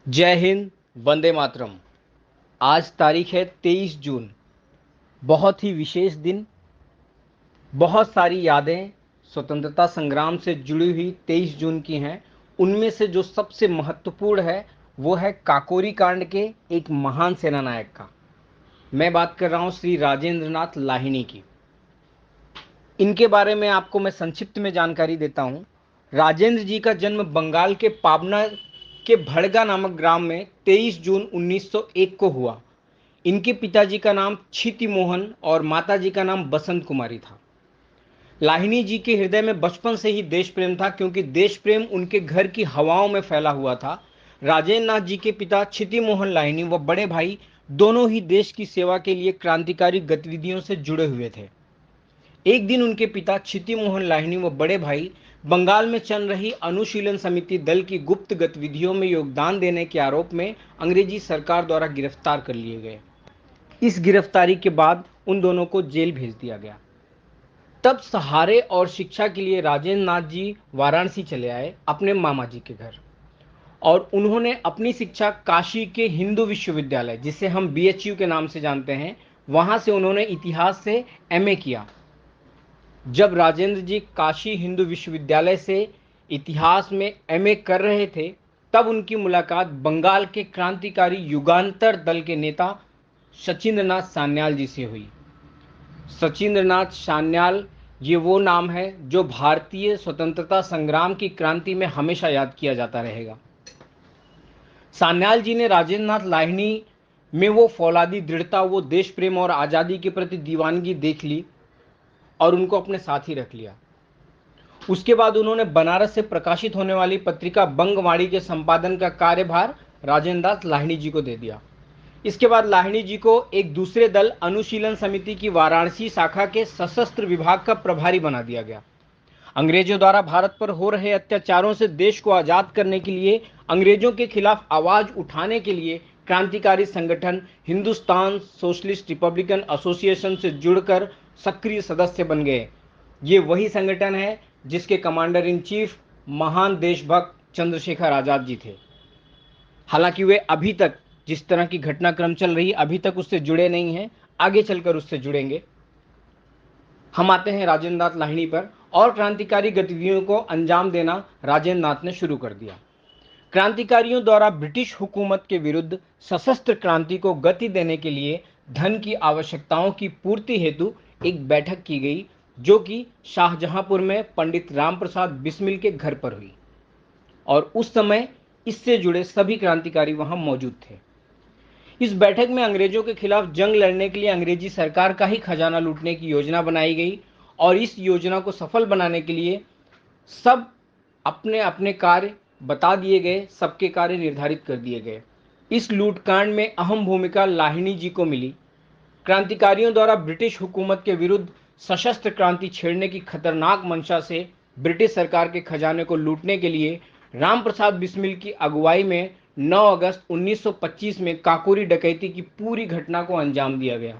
जय हिंद, वंदे मातरम। आज तारीख है 23 जून। बहुत ही विशेष दिन। बहुत सारी यादें स्वतंत्रता संग्राम से जुड़ी हुई 23 जून की हैं। उनमें से जो सबसे महत्वपूर्ण है वो है काकोरी कांड के एक महान सेनानायक का। मैं बात कर रहा हूं श्री राजेंद्र नाथ लाहिनी की। इनके बारे में आपको मैं संक्षिप्त में जानकारी देता हूं। राजेंद्र जी का जन्म बंगाल के पाबना के भड़गा नामक ग्राम में 23 जून 1901 को हुआ। इनके पिताजी का नाम क्षिति मोहन और माताजी का नाम बसंत कुमारी था। लाहिनी जी के हृदय में बचपन से ही देश प्रेम था, क्योंकि देश प्रेम उनके घर की हवाओं में फैला हुआ था। राजेंद्र नाथ जी के पिता क्षिति मोहन लाहिनी व बड़े भाई दोनों ही देश की सेवा के लिए क्रांतिकारी गतिविधियों से जुड़े हुए थे। एक दिन उनके पिता क्षिति मोहन लाहिनी व बड़े भाई बंगाल में चल रही अनुशीलन समिति दल की गुप्त गतिविधियों में योगदान देने के आरोप में अंग्रेजी सरकार द्वारा गिरफ्तार कर लिए गए। इस गिरफ्तारी के बाद उन दोनों को जेल भेज दिया गया। तब सहारे और शिक्षा के लिए राजेंद्र नाथ जी वाराणसी चले आए अपने मामा जी के घर, और उन्होंने अपनी शिक्षा काशी के हिंदू विश्वविद्यालय, जिसे हम बीएचयू के नाम से जानते हैं, वहां से उन्होंने इतिहास से एमए किया। जब राजेंद्र जी काशी हिंदू विश्वविद्यालय से इतिहास में एमए कर रहे थे, तब उनकी मुलाकात बंगाल के क्रांतिकारी युगांतर दल के नेता सचिंद्रनाथ सान्याल जी से हुई। सचिंद्रनाथ सान्याल, ये वो नाम है जो भारतीय स्वतंत्रता संग्राम की क्रांति में हमेशा याद किया जाता रहेगा। सान्याल जी ने राजेंद्र नाथ लाहिनी में वो फौलादी दृढ़ता, वो देश प्रेम और आज़ादी के प्रति दीवानगी देख ली और उनको अपने साथ ही रख लिया। उसके बाद उन्होंने बनारस से प्रकाशित होने वाली पत्रिका बंगवाणी के संपादन का कार्यभार राजेंद्र नाथ लाहिनी जी को दे दिया। इसके बाद लाहिनी जी को एक दूसरे दल अनुशीलन समिति की वाराणसी शाखा के सशस्त्र विभाग का प्रभारी बना दिया गया। अंग्रेजों द्वारा भारत पर हो रहे अत्याचारों से देश को आजाद करने के लिए, अंग्रेजों के खिलाफ आवाज उठाने के लिए क्रांतिकारी संगठन हिंदुस्तान सोशलिस्ट रिपब्लिकन एसोसिएशन से जुड़कर सक्रिय सदस्य बन गए। ये वही संगठन है जिसके कमांडर इन चीफ महान देशभक्त चंद्रशेखर आजाद जी थे। हालांकि वे अभी तक, जिस तरह की घटनाक्रम चल रही, अभी तक उससे जुड़े नहीं हैं, आगे चलकर उससे जुड़ेंगे। हम आते हैं राजेंद्र नाथ लाहिनी पर, और क्रांतिकारी गतिविधियों को अंजाम देना राजेंद्र नाथ ने शुरू कर दिया। क्रांतिकारियों द्वारा ब्रिटिश हुकूमत के विरुद्ध सशस्त्र क्रांति को गति देने के लिए धन की आवश्यकताओं की पूर्ति हेतु एक बैठक की गई, जो कि शाहजहांपुर में पंडित राम प्रसाद बिस्मिल के घर पर हुई, और उस समय इससे जुड़े सभी क्रांतिकारी वहां मौजूद थे। इस बैठक में अंग्रेजों के खिलाफ जंग लड़ने के लिए अंग्रेजी सरकार का ही खजाना लूटने की योजना बनाई गई, और इस योजना को सफल बनाने के लिए सब अपने अपने कार्य बता दिए गए, सबके कार्य निर्धारित कर दिए गए। इस लूटकांड में अहम भूमिका लाहिनी जी को मिली। क्रांतिकारियों द्वारा ब्रिटिश हुकूमत के विरुद्ध सशस्त्र क्रांति छेड़ने की खतरनाक मंशा से ब्रिटिश सरकार के खजाने को लूटने के लिए राम प्रसाद बिस्मिल की अगुवाई में 9 अगस्त 1925 में काकोरी डकैती की पूरी घटना को अंजाम दिया गया।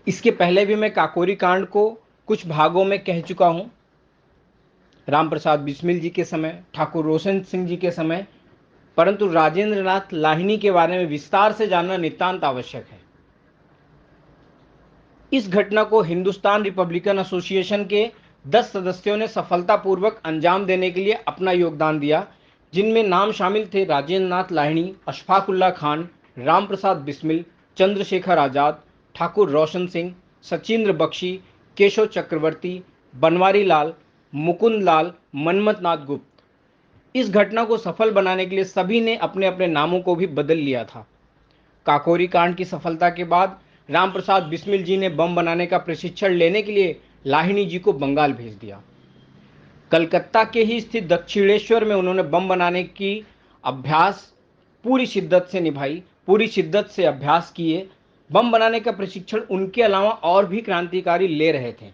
इसके पहले भी मैं काकोरी कांड को कुछ भागों में कह चुका हूं, राम प्रसाद बिस्मिल जी के समय, ठाकुर रोशन सिंह जी के समय, परंतु राजेंद्र नाथ लाहिनी के बारे में विस्तार से जानना नितांत आवश्यक है। इस घटना को हिंदुस्तान रिपब्लिकन एसोसिएशन के 10 सदस्यों ने सफलतापूर्वक अंजाम देने के लिए अपना योगदान दिया, जिनमें नाम शामिल थे राजेंद्र नाथ लाहिनी, अशफाकुल्ला खान, राम प्रसाद बिस्मिल, चंद्रशेखर आजाद, ठाकुर रोशन सिंह, सचिंद्र बख्शी, केशव चक्रवर्ती, बनवारी लाल, मुकुंद लाल, मनमथ नाथ गुप्त। इस घटना को सफल बनाने के लिए सभी ने अपने अपने नामों को भी बदल लिया था। काकोरी कांड की सफलता के बाद रामप्रसाद बिस्मिल जी ने बम बनाने का प्रशिक्षण लेने के लिए लाहिनी जी को बंगाल भेज दिया। कलकत्ता के ही स्थित दक्षिणेश्वर में उन्होंने बम बनाने की अभ्यास पूरी शिद्दत से निभाई, पूरी शिद्दत से अभ्यास किए। बम बनाने का प्रशिक्षण उनके अलावा और भी क्रांतिकारी ले रहे थे।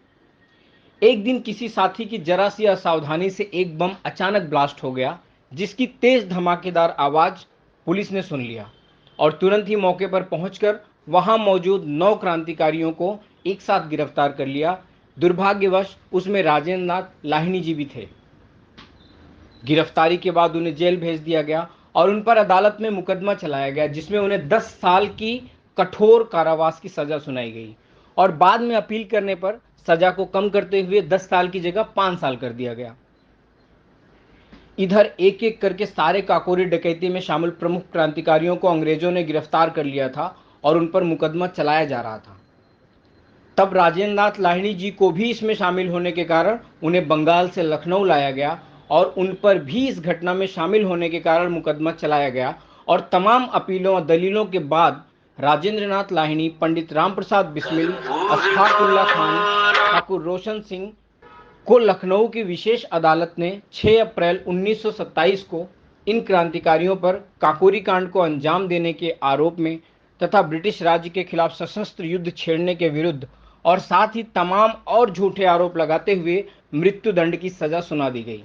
एक दिन किसी साथी की जरा सी असावधानी से एक बम अचानक ब्लास्ट हो गया, जिसकी तेज धमाकेदार आवाज पुलिस ने सुन लिया और तुरंत ही मौके पर पहुंचकर वहां मौजूद 9 क्रांतिकारियों को एक साथ गिरफ्तार कर लिया। दुर्भाग्यवश उसमें राजेंद्र नाथ लाहिनी जी भी थे। गिरफ्तारी के बाद उन्हें जेल भेज दिया गया और उन पर अदालत में मुकदमा चलाया गया, जिसमें उन्हें 10 साल की कठोर कारावास की सजा सुनाई गई और बाद में अपील करने पर सजा को कम करते हुए 10 साल की जगह 5 साल कर दिया गया। इधर एक एक करके सारे काकोरी डकैती में शामिल प्रमुख क्रांतिकारियों को अंग्रेजों ने गिरफ्तार कर लिया था और उन पर मुकदमा चलाया जा रहा था। तब राजेंद्र नाथ लाहिड़ी जी को भी इसमें शामिल होने के कारण उन्हें बंगाल से लखनऊ लाया गया और उन पर भी इस घटना में शामिल होने के कारण मुकदमा चलाया गया और तमाम अपीलों और दलीलों के बाद राजेंद्र नाथ लाहिड़ी, पंडित राम प्रसाद बिस्मिल, अशफाक उल्ला खान, ठाकुर रोशन सिंह को लखनऊ की विशेष अदालत ने 6 अप्रैल 1927 को इन क्रांतिकारियों पर काकोरी कांड को अंजाम देने के आरोप में तथा ब्रिटिश राज्य के खिलाफ सशस्त्र युद्ध छेड़ने के विरुद्ध और साथ ही तमाम और झूठे आरोप लगाते हुए मृत्युदंड की सजा सुना दी गई।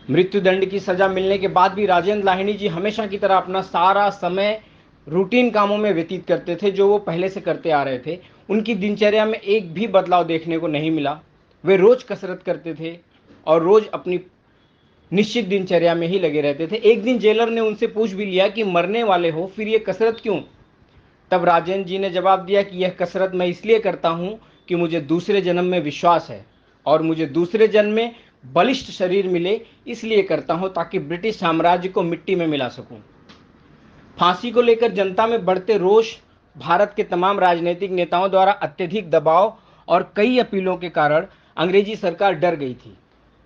मृत्युदंड की सजा मिलने के बाद भी राजेंद्र लाहिड़ी जी हमेशा की तरह अपना सारा समय रूटीन कामों में व्यतीत करते थे, जो वो पहले से करते आ रहे थे। उनकी दिनचर्या में एक भी बदलाव देखने को नहीं मिला। वे रोज कसरत करते थे और रोज अपनी निश्चित दिनचर्या में ही लगे रहते थे। एक दिन जेलर ने उनसे पूछ भी लिया कि मरने वाले हो, फिर ये कसरत क्यों? तब राजेंद्र जी ने जवाब दिया कि यह कसरत मैं इसलिए करता हूं कि मुझे दूसरे जन्म में विश्वास है और मुझे दूसरे जन्म में बलिष्ठ शरीर मिले, इसलिए करता हूं ताकि ब्रिटिश साम्राज्य को मिट्टी में मिला सकूं। फांसी को लेकर जनता में बढ़ते रोष, भारत के तमाम राजनीतिक नेताओं द्वारा अत्यधिक दबाव और कई अपीलों के कारण अंग्रेजी सरकार डर गई थी।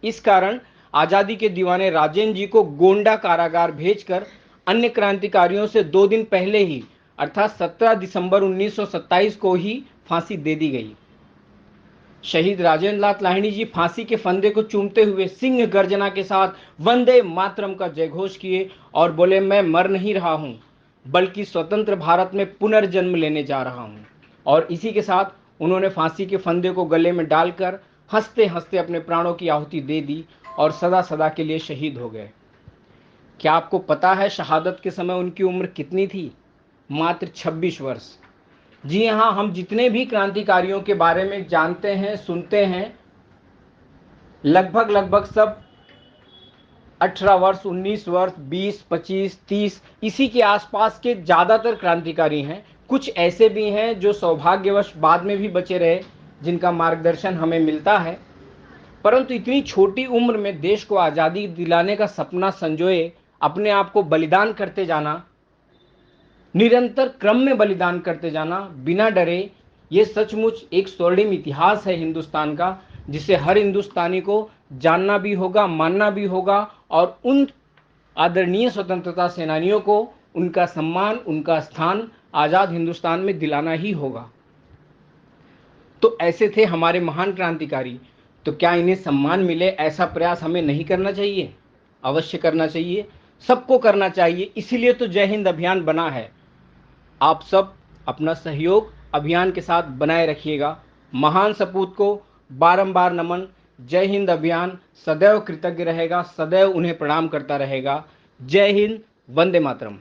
इस कारण आजादी के दीवाने राजेंद्र जी को गोंडा कारागार भेजकर अन्य क्रांतिकारियों से 2 दिन पहले ही अर्थात 17 दिसंबर 1927 को ही फांसी दे दी गई। शहीद राजेंद्र नाथ लाहिड़ी जी फांसी के फंदे को चूमते हुए सिंह गर्जना के साथ वंदे मातरम का जयघोष किए और बोले, मैं मर नहीं रहा हूं बल्कि स्वतंत्र भारत में पुनर्जन्म लेने जा रहा हूं। और इसी के साथ उन्होंने फांसी के फंदे को गले में डालकर हंसते हंसते अपने प्राणों की आहुति दे दी और सदा सदा के लिए शहीद हो गए। क्या आपको पता है शहादत के समय उनकी उम्र कितनी थी? मात्र 26 वर्ष। जी हाँ, हम जितने भी क्रांतिकारियों के बारे में जानते हैं, सुनते हैं, लगभग सब 18 वर्ष, 19 वर्ष, 20, 25, 30 इसी के आसपास के ज़्यादातर क्रांतिकारी हैं। कुछ ऐसे भी हैं जो सौभाग्यवश बाद में भी बचे रहे, जिनका मार्गदर्शन हमें मिलता है। परंतु इतनी छोटी उम्र में देश को आज़ादी दिलाने का सपना संजोए अपने आप को बलिदान करते जाना, निरंतर क्रम में बलिदान करते जाना बिना डरे, ये सचमुच एक स्वर्णिम इतिहास है हिंदुस्तान का, जिसे हर हिंदुस्तानी को जानना भी होगा, मानना भी होगा और उन आदरणीय स्वतंत्रता सेनानियों को उनका सम्मान, उनका स्थान आज़ाद हिंदुस्तान में दिलाना ही होगा। तो ऐसे थे हमारे महान क्रांतिकारी। तो क्या इन्हें सम्मान मिले, ऐसा प्रयास हमें नहीं करना चाहिए? अवश्य करना चाहिए, सबको करना चाहिए। इसीलिए तो जय हिंद अभियान बना है। आप सब अपना सहयोग अभियान के साथ बनाए रखिएगा। महान सपूत को बारंबार नमन। जय हिंद अभियान सदैव कृतज्ञ रहेगा, सदैव उन्हें प्रणाम करता रहेगा। जय हिंद, वंदे मातरम।